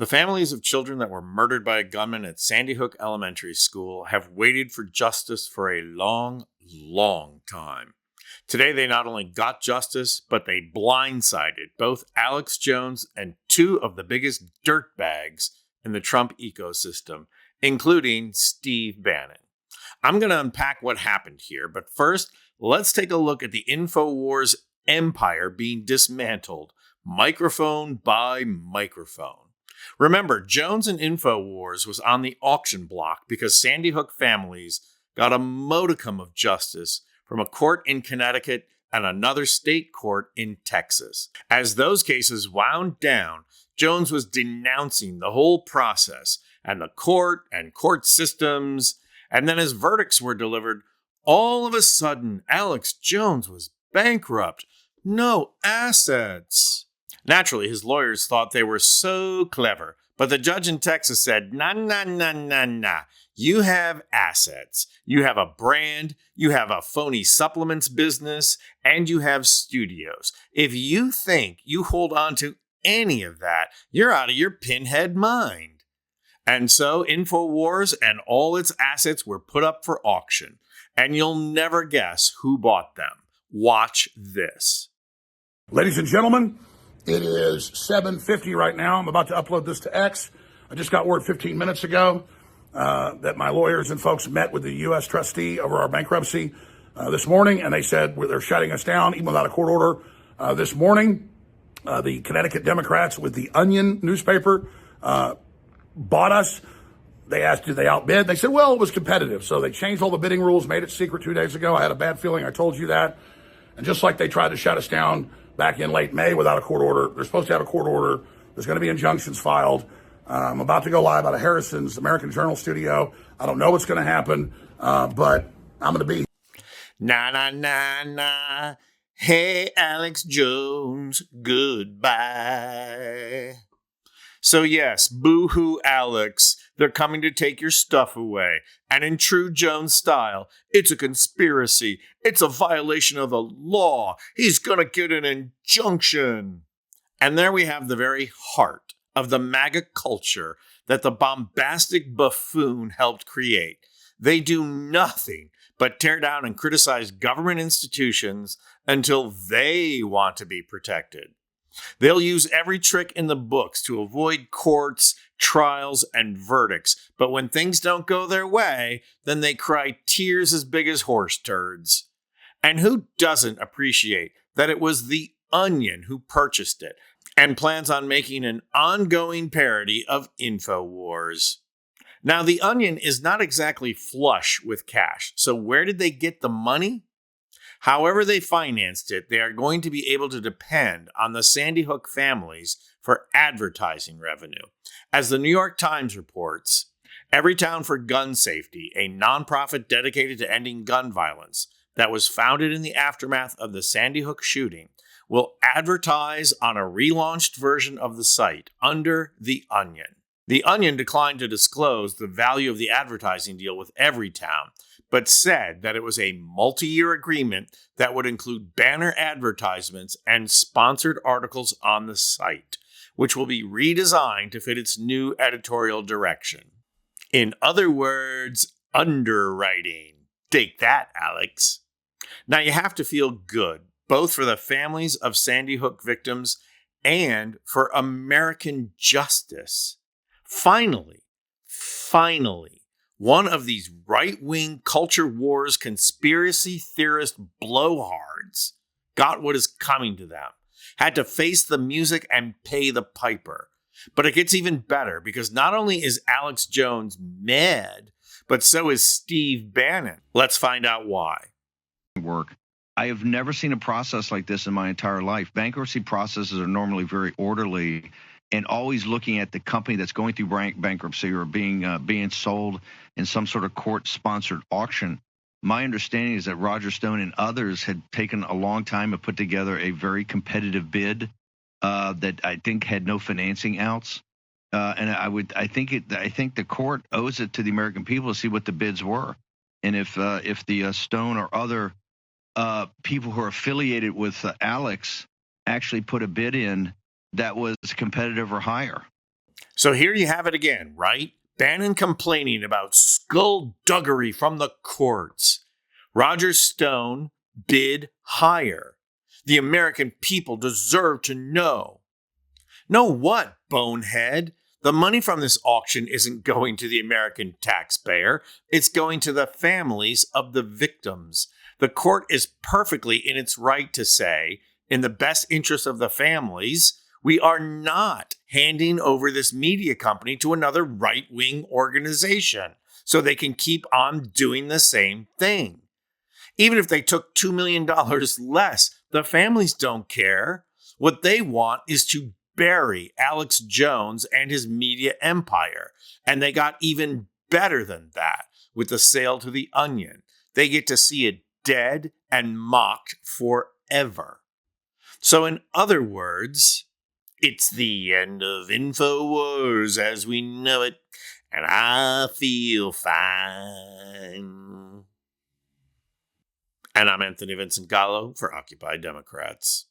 The families of children that were murdered by a gunman at Sandy Hook Elementary School have waited for justice for a long, long time. Today, they not only got justice, but they blindsided both Alex Jones and two of the biggest dirtbags in the Trump ecosystem, including Steve Bannon. I'm going to unpack what happened here, but first, let's take a look at the InfoWars empire being dismantled, microphone by microphone. Remember, Jones and InfoWars was on the auction block because Sandy Hook families got a modicum of justice from a court in Connecticut and another state court in Texas. As those cases wound down, Jones was denouncing the whole process and the court and court systems, and then as verdicts were delivered, all of a sudden, Alex Jones was bankrupt. No assets. Naturally, his lawyers thought they were so clever, but the judge in Texas said, nah. You have assets. You have a brand, you have a phony supplements business, and you have studios. If you think you hold on to any of that, you're out of your pinhead mind. And so InfoWars and all its assets were put up for auction, and you'll never guess who bought them. Watch this. Ladies and gentlemen, it is 7:50 right now. I'm about to upload this to X. I just got word 15 minutes ago that my lawyers and folks met with the U.S. trustee over our bankruptcy this morning, and they said they're shutting us down even without a court order. This morning, the Connecticut Democrats with the Onion newspaper bought us. They asked, did they outbid? They said, well, it was competitive. So they changed all the bidding rules, made it secret 2 days ago. I had a bad feeling. I told you that. And just like they tried to shut us down back in late May without a court order, they're supposed to have a court order. There's going to be injunctions filed. I'm about to go live out of Harrison's American Journal studio. I don't know what's going to happen, but I'm going to be. Nah. Hey, Alex Jones, goodbye. So yes, boo-hoo Alex, they're coming to take your stuff away. And in true Jones style, it's a conspiracy. It's a violation of the law. He's gonna get an injunction. And there we have the very heart of the MAGA culture that the bombastic buffoon helped create. They do nothing but tear down and criticize government institutions until they want to be protected. They'll use every trick in the books to avoid courts, trials, and verdicts. But when things don't go their way, then they cry tears as big as horse turds. And who doesn't appreciate that it was the Onion who purchased it and plans on making an ongoing parody of InfoWars? Now, the Onion is not exactly flush with cash, so where did they get the money? However they financed it, they are going to be able to depend on the Sandy Hook families for advertising revenue. As the New York Times reports, Everytown for Gun Safety, a nonprofit dedicated to ending gun violence that was founded in the aftermath of the Sandy Hook shooting, will advertise on a relaunched version of the site under The Onion. The Onion declined to disclose the value of the advertising deal with Everytown, but said that it was a multi-year agreement that would include banner advertisements and sponsored articles on the site, which will be redesigned to fit its new editorial direction. In other words, underwriting. Take that, Alex. Now you have to feel good, both for the families of Sandy Hook victims and for American justice. Finally, one of these right-wing culture wars conspiracy theorist blowhards got what is coming to them, had to face the music and pay the piper. But it gets even better because not only is Alex Jones mad, but so is Steve Bannon. Let's find out why. I have never seen a process like this in my entire life. Bankruptcy processes are normally very orderly and always looking at the company that's going through bankruptcy or being sold in some sort of court-sponsored auction. My understanding is that Roger Stone and others had taken a long time to put together a very competitive bid that I think had no financing outs. And I think the court owes it to the American people to see what the bids were, and if the Stone or other people who are affiliated with Alex actually put a bid in that was competitive or higher. So here you have it again, right? Bannon complaining about skullduggery from the courts. Roger Stone bid higher. The American people deserve to know. Know what, bonehead? The money from this auction isn't going to the American taxpayer. It's going to the families of the victims. The court is perfectly in its right to say, in the best interest of the families, we are not handing over this media company to another right-wing organization so they can keep on doing the same thing. Even if they took $2 million less, the families don't care. What they want is to bury Alex Jones and his media empire. And they got even better than that with the sale to The Onion. They get to see it dead and mocked forever. So in other words, it's the end of InfoWars as we know it, and I feel fine. And I'm Anthony Vincent Gallo for Occupy Democrats.